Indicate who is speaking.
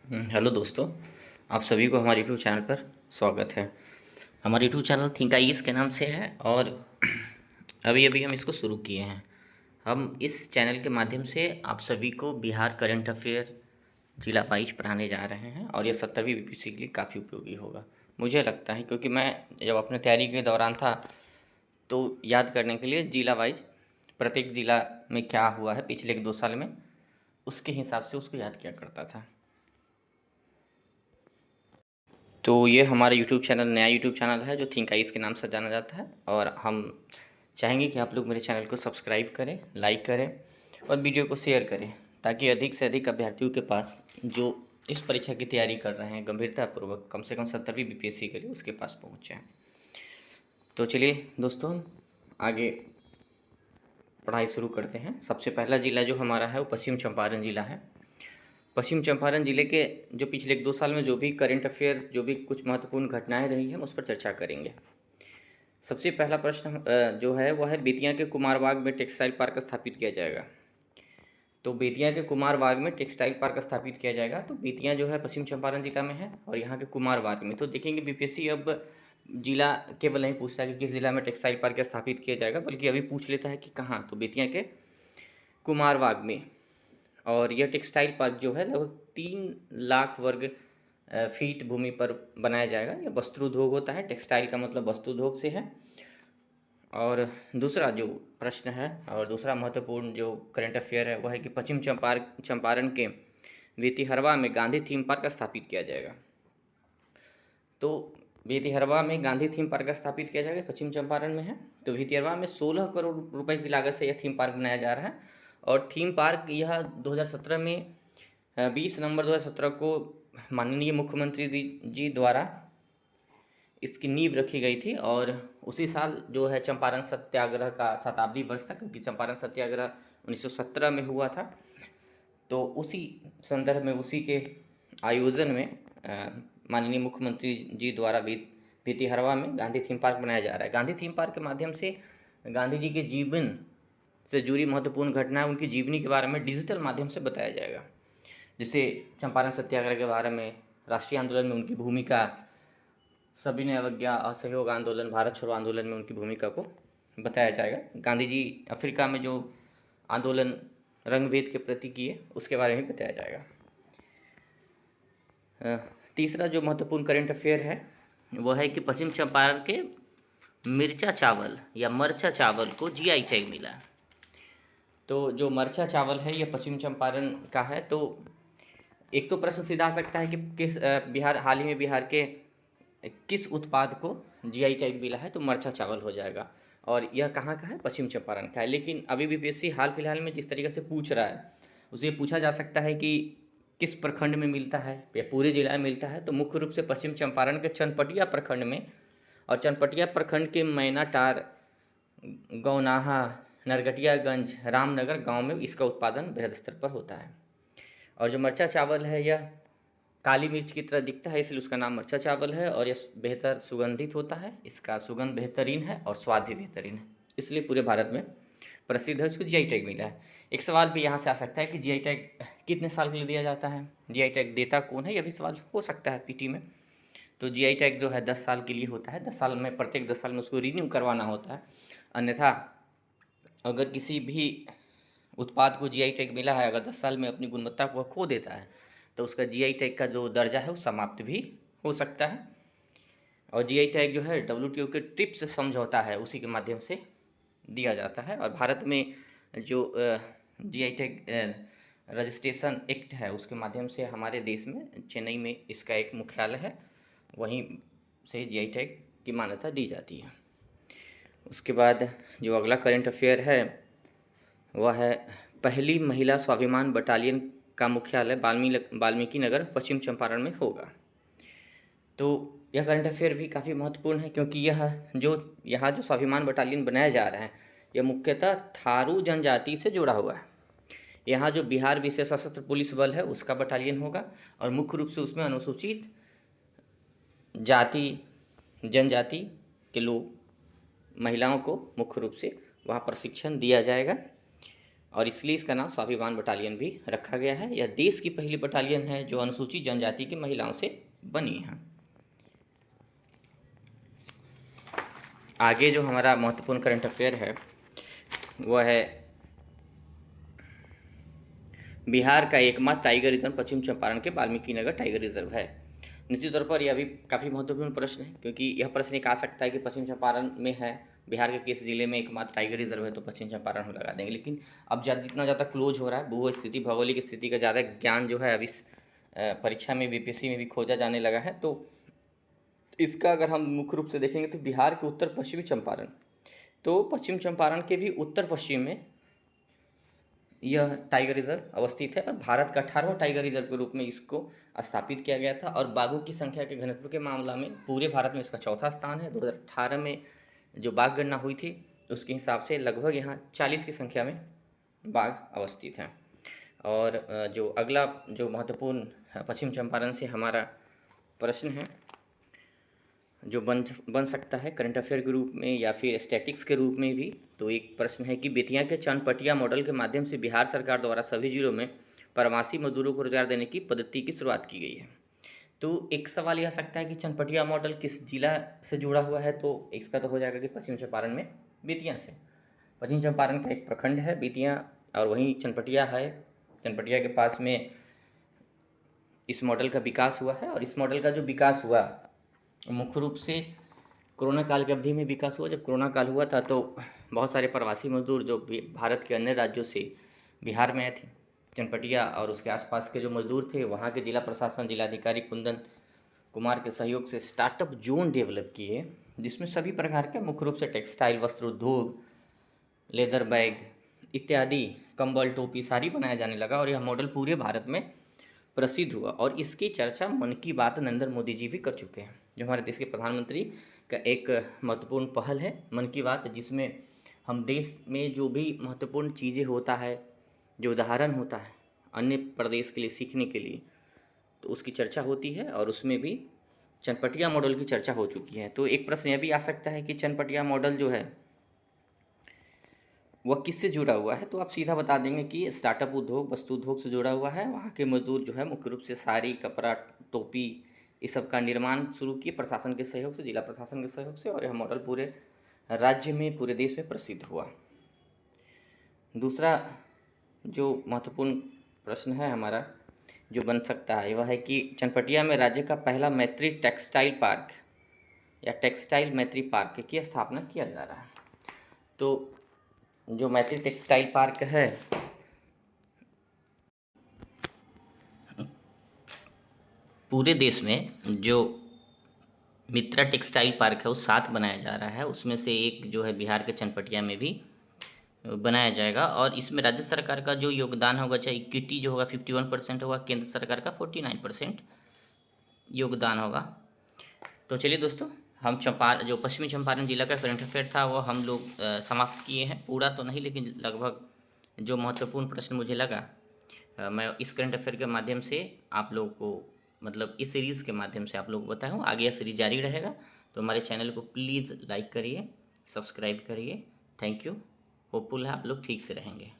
Speaker 1: Hello दोस्तों। आप सभी को हमारे यूट्यूब चैनल पर स्वागत है। हमारा यूट्यूब चैनल थिंक आईएएस के नाम से है और अभी अभी हम इसको शुरू किए हैं। हम इस चैनल के माध्यम से आप सभी को बिहार करंट अफेयर जिला वाइज पढ़ाने जा रहे हैं और ये 70वीं बीपीएससी के लिए काफ़ी उपयोगी होगा, मुझे लगता है, क्योंकि मैं जब अपने तैयारी के दौरान था तो याद करने के लिए जिला वाइज प्रत्येक ज़िला में क्या हुआ है पिछले 2 साल में, उसके हिसाब से उसको याद किया करता था। तो ये हमारा यूट्यूब चैनल नया यूट्यूब चैनल है जो थिंक आइस के नाम से जाना जाता है और हम चाहेंगे कि आप लोग मेरे चैनल को सब्सक्राइब करें, लाइक करें और वीडियो को शेयर करें ताकि अधिक से अधिक अभ्यर्थियों के पास जो इस परीक्षा की तैयारी कर रहे हैं गंभीरतापूर्वक कम से कम 70वीं बीपीएससी के लिए उसके पास पहुँच जाए। तो चलिए दोस्तों, हम आगे पढ़ाई शुरू करते हैं। सबसे पहला ज़िला जो हमारा है वो पश्चिम चंपारण ज़िला है। पश्चिम चंपारण जिले के जो पिछले 2 साल में जो भी करंट अफेयर्स, जो भी कुछ महत्वपूर्ण घटनाएं रही हैं, उस पर चर्चा करेंगे। सबसे पहला प्रश्न जो है वह है बेतिया के कुमारबाग में टेक्सटाइल पार्क स्थापित किया जाएगा। तो बेतिया के कुमारबाग में टेक्सटाइल पार्क स्थापित किया जाएगा। तो बेतिया जो है पश्चिम चंपारण जिला में है और यहाँ के कुमारबाग में। तो देखेंगे बीपीएससी अब जिला केवल नहीं पूछता कि किस जिला में टेक्सटाइल पार्क स्थापित किया जाएगा, बल्कि अभी पूछ लेता है कि कहाँ। तो बेतिया के कुमारबाग में। और यह टेक्सटाइल पार्क जो है लगभग 3 लाख वर्ग फीट भूमि पर बनाया जाएगा। यह वस्त्रोद्योग होता है, टेक्सटाइल का मतलब वस्त्रोद्योग से है। और दूसरा जो प्रश्न है और दूसरा महत्वपूर्ण जो करंट अफेयर है वह है कि पश्चिम चंपारण के वीतिहरवा में गांधी थीम पार्क स्थापित किया जाएगा। तो वीतिहरवा में गांधी थीम पार्क स्थापित किया जाएगा, पश्चिम चंपारण में है। तो वीतिहरवा में 16 करोड़ रुपए की लागत से यह थीम पार्क बनाया जा रहा है। और थीम पार्क यह 2017 में 20 नवंबर 2017 को माननीय मुख्यमंत्री जी द्वारा इसकी नींव रखी गई थी। और उसी साल जो है चंपारण सत्याग्रह का शताब्दी वर्ष था, क्योंकि चंपारण सत्याग्रह 1917 में हुआ था। तो उसी संदर्भ में, उसी के आयोजन में माननीय मुख्यमंत्री जी द्वारा भितिहरवा में गांधी थीम पार्क बनाया जा रहा है। गांधी थीम पार्क के माध्यम से गांधी जी के जीवन से जुड़ी महत्वपूर्ण घटनाएं, उनकी जीवनी के बारे में डिजिटल माध्यम से बताया जाएगा। जैसे चंपारण सत्याग्रह के बारे में, राष्ट्रीय आंदोलन में उनकी भूमिका, सविनय अवज्ञा, असहयोग आंदोलन, भारत छोड़ो आंदोलन में उनकी भूमिका को बताया जाएगा। गांधी जी अफ्रीका में जो आंदोलन रंगभेद के प्रति किए उसके बारे में बताया जाएगा। तीसरा जो महत्वपूर्ण करंट अफेयर है वह है कि पश्चिम चंपारण के मिर्चा चावल या मरचा चावल को जीआई टैग मिला। तो जो मरचा चावल है यह पश्चिम चंपारण का है। तो एक तो प्रश्न सीधा आ सकता है कि किस बिहार हाल ही में बिहार के किस उत्पाद को जीआई टैग मिला है। तो मरचा चावल हो जाएगा। और यह कहाँ का है? पश्चिम चंपारण का है। लेकिन अभी बीपीएससी हाल फिलहाल में जिस तरीके से पूछ रहा है उसे पूछा जा सकता है कि किस प्रखंड में मिलता है या पूरे जिला में मिलता है। तो मुख्य रूप से पश्चिम चंपारण के चनपटिया प्रखंड में, और चनपटिया प्रखंड के मैनाटार, गौनाहा, नरगटियागंज, रामनगर गांव में इसका उत्पादन बृहद स्तर पर होता है। और जो मरचा चावल है यह काली मिर्च की तरह दिखता है, इसलिए उसका नाम मरचा चावल है। और यह बेहतर सुगंधित होता है, इसका सुगंध बेहतरीन है और स्वाद भी बेहतरीन है, इसलिए पूरे भारत में प्रसिद्ध है। इसको जीआई टैग मिला है। एक सवाल भी यहाँ से आ सकता है कि जीआई टैग कितने साल के लिए दिया जाता है, जीआई टैग देता कौन है, यह भी सवाल हो सकता है पीटी में। तो जीआई टैग जो है 10 साल के लिए होता है। 10 साल में, प्रत्येक 10 साल में उसको रिन्यू करवाना होता है। अन्यथा अगर किसी भी उत्पाद को जीआई टैग मिला है, अगर 10 साल में अपनी गुणवत्ता को खो देता है तो उसका जीआई टैग का जो दर्जा है वो समाप्त भी हो सकता है। और जीआई टैग जो है डब्ल्यूटीओ के ट्रिप्स समझौता है उसी के माध्यम से दिया जाता है। और भारत में जो जीआई टैग रजिस्ट्रेशन एक्ट है उसके माध्यम से हमारे देश में चेन्नई में इसका एक मुख्यालय है, वहीं से जीआई टैग की मान्यता दी जाती है। उसके बाद जो अगला करंट अफेयर है वह है पहली महिला स्वाभिमान बटालियन का मुख्यालय वाल्मीकि नगर पश्चिम चंपारण में होगा। तो यह करंट अफेयर भी काफ़ी महत्वपूर्ण है, क्योंकि यहाँ जो स्वाभिमान बटालियन बनाया जा रहा है यह मुख्यतः थारू जनजाति से जुड़ा हुआ है। यहाँ जो बिहार विशेष सशस्त्र पुलिस बल है उसका बटालियन होगा और मुख्य रूप से उसमें अनुसूचित जाति, जनजाति के लोग, महिलाओं को मुख्य रूप से वहाँ प्रशिक्षण दिया जाएगा। और इसलिए इसका नाम स्वाभिमान बटालियन भी रखा गया है। यह देश की पहली बटालियन है जो अनुसूचित जनजाति की महिलाओं से बनी है। आगे जो हमारा महत्वपूर्ण करंट अफेयर है वह है बिहार का एकमात्र टाइगर रिजर्व पश्चिम चंपारण के वाल्मीकि नगर टाइगर रिजर्व है। निश्चित तौर पर यह भी काफ़ी महत्वपूर्ण प्रश्न है, क्योंकि यह प्रश्न एक आ सकता है कि पश्चिम चंपारण में है, बिहार के किस जिले में एकमात्र टाइगर रिजर्व है, तो पश्चिम चंपारण में लगा देंगे। लेकिन अब जितना ज़्यादा क्लोज हो रहा है, भू स्थिति भौगोलिक स्थिति का ज़्यादा ज्ञान जो है अभी परीक्षा में बीपीएससी में भी खोजा जाने लगा है, तो इसका अगर हम मुख्य रूप से देखेंगे तो बिहार के उत्तर पश्चिमी चंपारण, तो पश्चिम चंपारण के भी उत्तर पश्चिम में यह टाइगर रिजर्व अवस्थित है और भारत का 18वां टाइगर रिजर्व के रूप में इसको स्थापित किया गया था। और बाघों की संख्या के घनत्व के मामला में पूरे भारत में इसका चौथा स्थान है। 2018 में जो बाघ गणना हुई थी उसके हिसाब से लगभग यहाँ 40 की संख्या में बाघ अवस्थित हैं। और जो अगला जो महत्वपूर्ण पश्चिम चंपारण से हमारा प्रश्न है जो बन सकता है करंट अफेयर के रूप में या फिर स्टैटिक्स के रूप में भी, तो एक प्रश्न है कि बेतिया के चनपटिया मॉडल के माध्यम से बिहार सरकार द्वारा सभी जिलों में प्रवासी मजदूरों को रोजगार देने की पद्धति की शुरुआत की गई है। तो एक सवाल यह आ सकता है कि चनपटिया मॉडल किस जिला से जुड़ा हुआ है, तो इसका तो हो जाएगा कि पश्चिम चंपारण में बेतिया से। पश्चिम चंपारण का एक प्रखंड है बेतिया और वहीं चनपटिया है। चनपटिया के पास में इस मॉडल का विकास हुआ है और इस मॉडल का जो विकास हुआ मुख्य रूप से कोरोना काल की अवधि में विकास हुआ। जब कोरोना काल हुआ था तो बहुत सारे प्रवासी मजदूर जो भारत के अन्य राज्यों से बिहार में आए थे, चनपटिया और उसके आसपास के जो मजदूर थे, वहाँ के जिला प्रशासन जिलाधिकारी कुंदन कुमार के सहयोग से स्टार्टअप जोन डेवलप किए, जिसमें सभी प्रकार के मुख्य रूप से टेक्सटाइल, वस्त्र उद्योग, लेदर बैग इत्यादि, कंबल, टोपी सारी बनाया जाने लगा और यह मॉडल पूरे भारत में प्रसिद्ध हुआ। और इसकी चर्चा मन की बात नरेंद्र मोदी जी भी कर चुके हैं, जो हमारे देश के प्रधानमंत्री का एक महत्वपूर्ण पहल है मन की बात, जिसमें हम देश में जो भी महत्वपूर्ण चीज़ें होता है, जो उदाहरण होता है अन्य प्रदेश के लिए सीखने के लिए, तो उसकी चर्चा होती है और उसमें भी चनपटिया मॉडल की चर्चा हो चुकी है। तो एक प्रश्न यह भी आ सकता है कि चनपटिया मॉडल जो है वह किससे जुड़ा हुआ है, तो आप सीधा बता देंगे कि स्टार्टअप उद्योग, वस्तु उद्योग से जुड़ा हुआ है। वहाँ के मजदूर जो है मुख्य रूप से साड़ी, कपड़ा, टोपी इस सब का निर्माण शुरू किए प्रशासन के सहयोग से, जिला प्रशासन के सहयोग से, और यह मॉडल पूरे राज्य में, पूरे देश में प्रसिद्ध हुआ। दूसरा जो महत्वपूर्ण प्रश्न है हमारा जो बन सकता है वह है कि चनपटिया में राज्य का पहला मैत्री टेक्सटाइल पार्क या टेक्सटाइल मैत्री पार्क की स्थापना किया जा रहा है। तो जो मैत्री टेक्सटाइल पार्क है पूरे देश में, जो मित्रा टेक्सटाइल पार्क है वो 7 बनाया जा रहा है, उसमें से एक जो है बिहार के चनपटिया में भी बनाया जाएगा। और इसमें राज्य सरकार का जो योगदान होगा, चाहे इक्विटी जो होगा 51% होगा, केंद्र सरकार का 49% योगदान होगा। तो चलिए दोस्तों, हम जो पश्चिमी चंपारण जिला का करंट अफेयर था वो हम लोग समाप्त किए हैं। पूरा तो नहीं, लेकिन लगभग जो महत्वपूर्ण प्रश्न मुझे लगा मैं इस करंट अफेयर के माध्यम से आप लोगों को, मतलब इस सीरीज़ के माध्यम से आप लोगों को बताया हूँ। आगे यह सीरीज जारी रहेगा, तो हमारे चैनल को प्लीज़ लाइक करिए, सब्सक्राइब करिए। Thank you. होपफुल है आप लोग ठीक से रहेंगे।